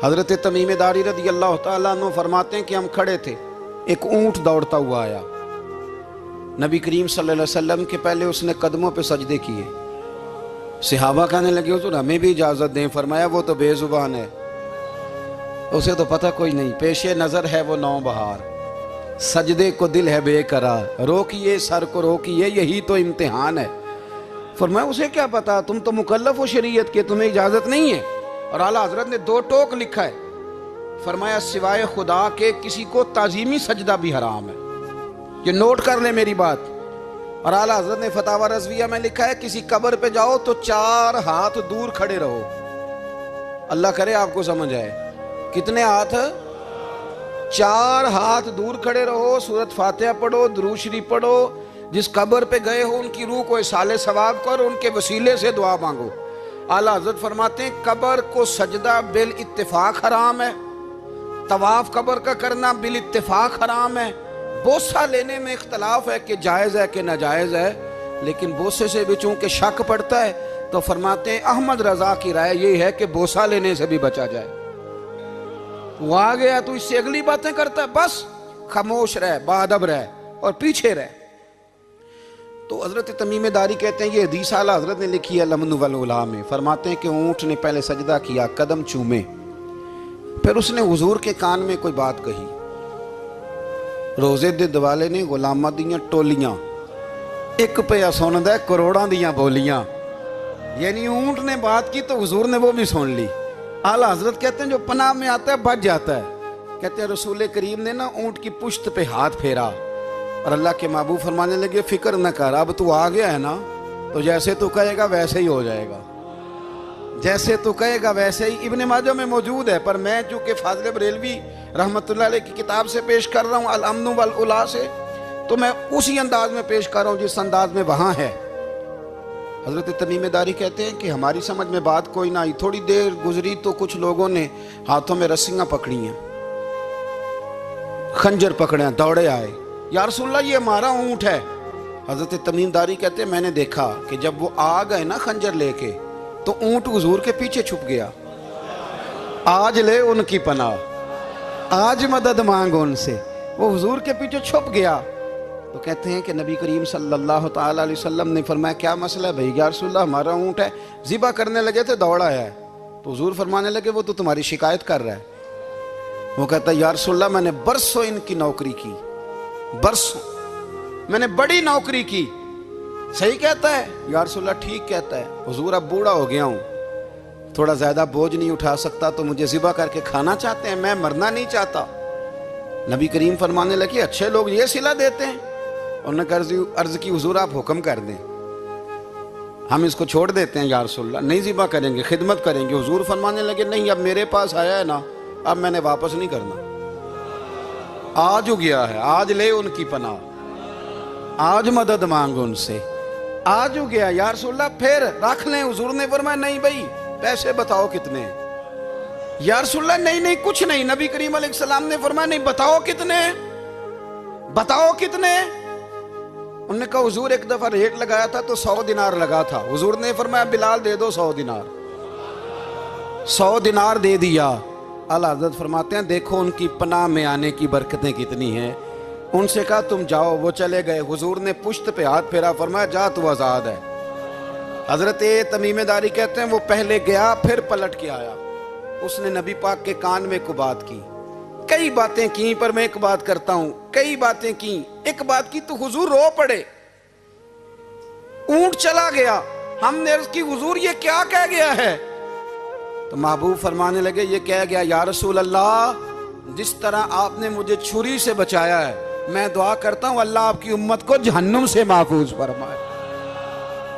حضرت تمیم داری رضی اللہ تعالیٰ عنہ فرماتے ہیں کہ ہم کھڑے تھے، ایک اونٹ دوڑتا ہوا آیا، نبی کریم صلی اللہ علیہ وسلم کے پہلے اس نے قدموں پہ سجدے کیے۔ صحابہ کہنے لگے حضور ہمیں بھی اجازت دیں، فرمایا وہ تو بے زبان ہے، اسے تو پتہ کوئی نہیں، پیش نظر ہے وہ نو بہار، سجدے کو دل ہے بے قرار، روکیے سر کو روکیے یہی تو امتحان ہے۔ فرمایا اسے کیا پتا، تم تو مکلف ہو شریعت کے، تمہیں اجازت نہیں ہے۔ اور اعلیٰ حضرت نے 2 ٹوک لکھا ہے، فرمایا سوائے خدا کے کسی کو تعظیمی سجدہ بھی حرام ہے، یہ نوٹ کر لیں میری بات۔ اور اعلیٰ حضرت نے فتاوی رضویہ میں لکھا ہے کسی قبر پہ جاؤ تو 4 ہاتھ دور کھڑے رہو، اللہ کرے آپ کو سمجھ آئے، کتنے ہاتھ؟ 4 ہاتھ دور کھڑے رہو، سورۃ فاتحہ پڑھو، درود شریف پڑھو، جس قبر پہ گئے ہو ان کی روح کو اصال ثواب کرو، ان کے وسیلے سے دعا مانگو۔ اعلیٰ حضرت فرماتے ہیں قبر کو سجدہ بالاتفاق حرام ہے، طواف قبر کا کرنا بالاتفاق حرام ہے، بوسہ لینے میں اختلاف ہے کہ جائز ہے کہ ناجائز ہے، لیکن بوسے سے بھی چونکہ شک پڑتا ہے تو فرماتے ہیں احمد رضا کی رائے یہ ہے کہ بوسہ لینے سے بھی بچا جائے۔ وہ آ گیا تو اس سے اگلی باتیں کرتا ہے، بس خاموش رہ، باادب رہ اور پیچھے رہ۔ تو حضرت تمیم داری کہتے ہیں یہ حدیث اعلیٰ حضرت نے لکھی ہے لمن والعلا میں، فرماتے ہیں کہ اونٹ نے پہلے سجدہ کیا، قدم چومے، پھر اس نے حضور کے کان میں کوئی بات کہی، روزے دے دوالے نے غلامہ دیاں ٹولیاں، ایک پیا سن دے کروڑاں دیاں بولیاں، یعنی اونٹ نے بات کی تو حضور نے وہ بھی سن لی۔ اعلیٰ حضرت کہتے ہیں جو پناہ میں آتا ہے بچ جاتا ہے، کہتے ہیں رسول کریم نے نا اونٹ کی پشت پہ ہاتھ پھیرا اور اللہ کے محبوب فرمانے لگے فکر نہ کر، اب تو آ گیا ہے نا تو جیسے تو کہے گا ویسے ہی ہو جائے گا، جیسے تو کہے گا ویسے ہی۔ ابن ماجہ میں موجود ہے، پر میں چونکہ فاضل بریلوی رحمۃ اللہ علیہ کی کتاب سے پیش کر رہا ہوں الامن والعلا سے، تو میں اسی انداز میں پیش کر رہا ہوں جس انداز میں وہاں ہے۔ حضرت تمیم داری کہتے ہیں کہ ہماری سمجھ میں بات کوئی نہ آئی، تھوڑی دیر گزری تو کچھ لوگوں نے ہاتھوں میں رسیاں پکڑی ہیں، خنجر پکڑے ہیں، دوڑے آئے، یا رسول اللہ یہ ہمارا اونٹ ہے۔ حضرت تمیم داری کہتے ہیں میں نے دیکھا کہ جب وہ آ گئے نا خنجر لے کے تو اونٹ حضور کے پیچھے چھپ گیا، آج لے ان کی پناہ، آج مدد مانگ ان سے، وہ حضور کے پیچھے چھپ گیا۔ تو کہتے ہیں کہ نبی کریم صلی اللہ تعالیٰ علیہ وسلم نے فرمایا کیا مسئلہ ہے بھائی؟ یا رسول اللہ ہمارا اونٹ ہے، ذبح کرنے لگے تھے دوڑ آیا ہے۔ تو حضور فرمانے لگے وہ تو تمہاری شکایت کر رہا ہے۔ وہ کہتا ہے یا رسول اللہ میں نے برسوں ان کی نوکری کی، برسوں میں نے بڑی نوکری کی۔ صحیح کہتا ہے یا رسول اللہ؟ ٹھیک کہتا ہے حضور، اب بوڑھا ہو گیا ہوں، تھوڑا زیادہ بوجھ نہیں اٹھا سکتا، تو مجھے ذبح کر کے کھانا چاہتے ہیں، میں مرنا نہیں چاہتا۔ نبی کریم فرمانے لگے اچھے لوگ یہ صلہ دیتے ہیں؟ انہوں نے عرض کی حضور آپ حکم کر دیں، ہم اس کو چھوڑ دیتے ہیں یا رسول اللہ، نہیں ذبح کریں گے، خدمت کریں گے۔ حضور فرمانے لگے نہیں، اب میرے پاس آیا ہے نا، اب میں نے واپس نہیں کرنا، آج ہو گیا ہے، آج لے ان کی پناہ، آج مدد مانگ ان سے، آج ہو گیا یا رسول اللہ پھر رکھ لیں۔ حضور نے فرمایا نہیں بھائی پیسے بتاؤ کتنے؟ یا رسول اللہ نہیں کچھ نہیں۔ نبی کریم علیہ السلام نے فرمایا نہیں بتاؤ کتنے، بتاؤ کتنے؟ انہوں نے کہا حضور ایک دفعہ ریٹ لگایا تھا تو 100 دینار لگا تھا، حضور نے فرمایا بلال دے دو 100 دینار، 100 دینار دے دیا۔ اعلیٰ حضرت فرماتے ہیں دیکھو ان کی پناہ میں آنے کی برکتیں کتنی ہیں۔ ان سے کہا تم جاؤ، وہ چلے گئے، حضور نے پشت پہ ہاتھ پھیرا، فرمایا جا تو آزاد ہے۔ حضرت تمیم داری کہتے ہیں وہ پہلے گیا پھر پلٹ کے آیا، اس نے نبی پاک کے کان میں کو بات کی، کئی باتیں کی، پر میں ایک بات کرتا ہوں، کئی باتیں کی، ایک بات کی تو حضور رو پڑے، اونٹ چلا گیا، ہم نے عرض کی حضور یہ کیا کہہ گیا ہے؟ تو محبوب فرمانے لگے یہ کہہ گیا یا رسول اللہ جس طرح آپ نے مجھے چھری سے بچایا ہے، میں دعا کرتا ہوں اللہ آپ کی امت کو جہنم سے محفوظ فرمائے،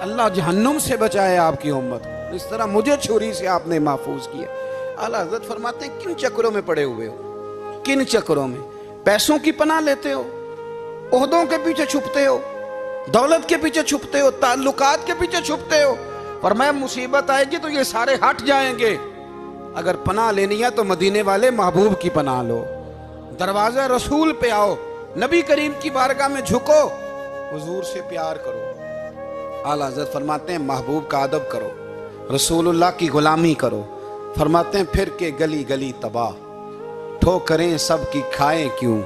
اللہ جہنم سے بچائے آپ کی امت کو، اس طرح مجھے چھری سے آپ نے محفوظ کیا۔ اعلیٰ حضرت فرماتے ہیں کن چکروں میں پڑے ہوئے ہو، کن چکروں میں؟ پیسوں کی پناہ لیتے ہو، عہدوں کے پیچھے چھپتے ہو، دولت کے پیچھے چھپتے ہو، تعلقات کے پیچھے چھپتے ہو، فرمایا مصیبت آئے گی تو یہ سارے ہٹ جائیں گے، اگر پناہ لینی ہے تو مدینے والے محبوب کی پناہ لو، دروازہ رسول پہ آؤ، نبی کریم کی بارگاہ میں جھکو، حضور سے پیار کرو۔ اعلیٰ حضرت فرماتے ہیں محبوب کا ادب کرو، رسول اللہ کی غلامی کرو، فرماتے ہیں پھر کے گلی گلی تباہ، ٹھوکریں سب کی کھائیں کیوں،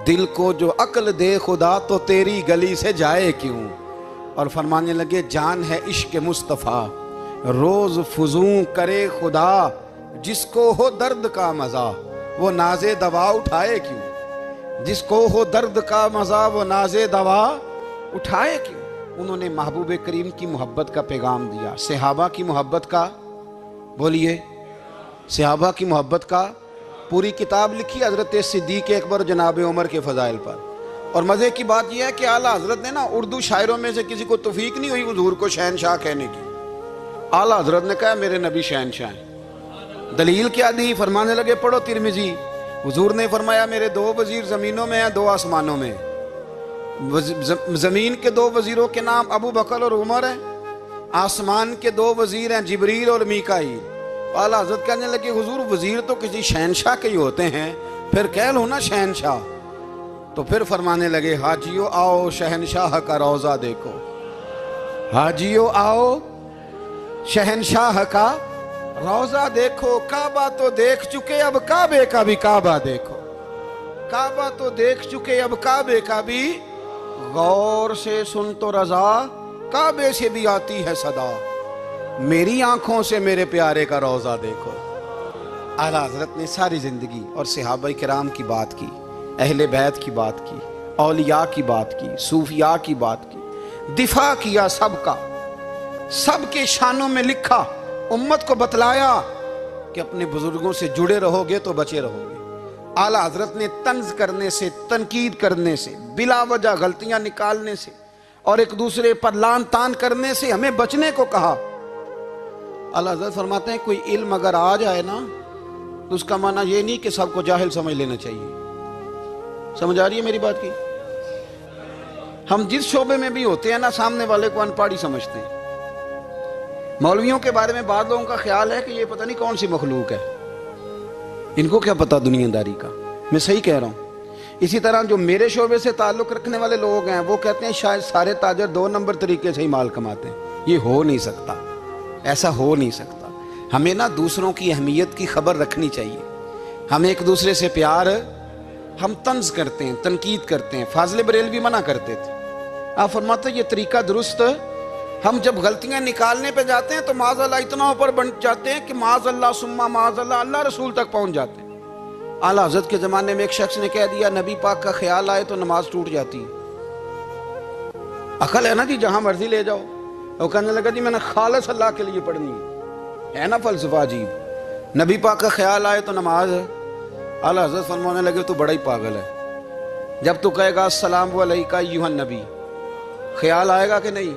دل کو جو عقل دے خدا تو تیری گلی سے جائے کیوں۔ اور فرمانے لگے جان ہے عشق مصطفیٰ، روز فزوں کرے خدا، جس کو ہو درد کا مزہ وہ ناز دوا اٹھائے کیوں، جس کو ہو درد کا مزہ وہ ناز دوا اٹھائے کیوں۔ انہوں نے محبوب کریم کی محبت کا پیغام دیا، صحابہ کی محبت کا، بولیے، صحابہ کی محبت کا پوری کتاب لکھی حضرت صدیق اکبر جناب عمر کے فضائل پر۔ اور مزے کی بات یہ ہے کہ اعلیٰ حضرت نے نا اردو شاعروں میں سے کسی کو توفیق نہیں ہوئی حضور کو شہنشاہ کہنے کی، اعلیٰ حضرت نے کہا میرے نبی شہنشاہ ہیں۔ دلیل کیا دی؟ فرمانے لگے پڑھو ترمذی، حضور نے فرمایا میرے 2 وزیر زمینوں میں ہیں 2 آسمانوں میں، زمین کے 2 وزیروں کے نام ابو بکر اور عمر ہیں، آسمان کے 2 وزیر ہیں جبریل اور میکائیل۔ اعلیٰ حضرت کہنے لگے حضور وزیر تو کسی شہنشاہ کے ہی ہوتے ہیں، پھر کہہ لو نا شہنشاہ۔ تو پھر فرمانے لگے حاجیو آؤ شہنشاہ کا روضہ دیکھو، حاجیو آؤ شہنشاہ کا روضہ دیکھو، کعبہ تو دیکھ چکے اب کعبے کا بھی کعبہ دیکھو، کعبہ تو دیکھ چکے اب کعبے کا بھی، غور سے سن تو رضا کعبے سے بھی آتی ہے صدا، میری آنکھوں سے میرے پیارے کا روضہ دیکھو۔ اعلیٰ حضرت نے ساری زندگی اور صحابہ کرام کی بات کی، اہل بیت کی بات کی، اولیاء کی بات کی، صوفیاء کی بات کی، دفاع کیا سب کا، سب کے شانوں میں لکھا، امت کو بتلایا کہ اپنے بزرگوں سے جڑے رہو گے تو بچے رہو گے۔ اعلیٰ حضرت نے طنز کرنے سے، تنقید کرنے سے، بلا وجہ غلطیاں نکالنے سے اور ایک دوسرے پر لان تان کرنے سے ہمیں بچنے کو کہا۔ اعلیٰ حضرت فرماتے ہیں کوئی علم اگر آ جائے نا تو اس کا معنی یہ نہیں کہ سب کو جاہل سمجھ لینا چاہیے۔ سمجھ آ رہی ہے میری بات کی؟ ہم جس شعبے میں بھی ہوتے ہیں نا سامنے والے کو ان پڑھ ہی سمجھتے ہیں۔ مولویوں کے بارے میں بعض لوگوں کا خیال ہے کہ یہ پتہ نہیں کون سی مخلوق ہے، ان کو کیا پتہ دنیا داری کا۔ میں صحیح کہہ رہا ہوں۔ اسی طرح جو میرے شعبے سے تعلق رکھنے والے لوگ ہیں وہ کہتے ہیں شاید سارے تاجر 2 نمبر طریقے سے ہی مال کماتے ہیں۔ یہ ہو نہیں سکتا، ایسا ہو نہیں سکتا۔ ہمیں نا دوسروں کی اہمیت کی خبر رکھنی چاہیے، ہم ایک دوسرے سے پیار، ہم طنز کرتے ہیں، تنقید کرتے ہیں۔ فاضل بریلوی منع کرتے تھے، آپ فرماتے ہیں یہ طریقہ درست، ہم جب غلطیاں نکالنے پہ جاتے ہیں تو معاذ اللہ اتنا اوپر بن جاتے ہیں کہ معاذ اللہ ثم معاذ اللہ اللہ رسول تک پہنچ جاتے ہیں۔ اعلیٰ حضرت کے زمانے میں ایک شخص نے کہہ دیا نبی پاک کا خیال آئے تو نماز ٹوٹ جاتی ہے۔ عقل ہے نا جی، جہاں مرضی لے جاؤ۔ وہ کہنے لگا جی میں نے خالص اللہ کے لیے پڑھنی ہے نا فلسفہ عجیب، نبی پاک کا خیال آئے تو نماز ہے۔ اعلیٰ حضرت فرمانے لگے تو بڑا ہی پاگل ہے، جب تو کہے گا السلام علیکہ ایھا النبی، خیال آئے گا کہ نہیں؟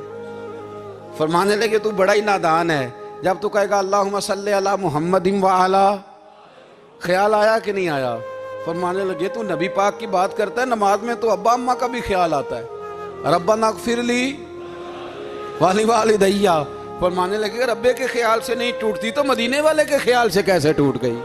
فرمانے لگے تو بڑا ہی نادان ہے، جب تو کہے گا اللہم صلی علی محمد وعلی، خیال آیا کہ نہیں آیا؟ فرمانے لگے تو نبی پاک کی بات کرتا ہے، نماز میں تو ابا اماں کا بھی خیال آتا ہے، ربنا اغفر لی والی والدیہ۔ فرمانے لگے ربے کے خیال سے نہیں ٹوٹتی تو مدینے والے کے خیال سے کیسے ٹوٹ گئی؟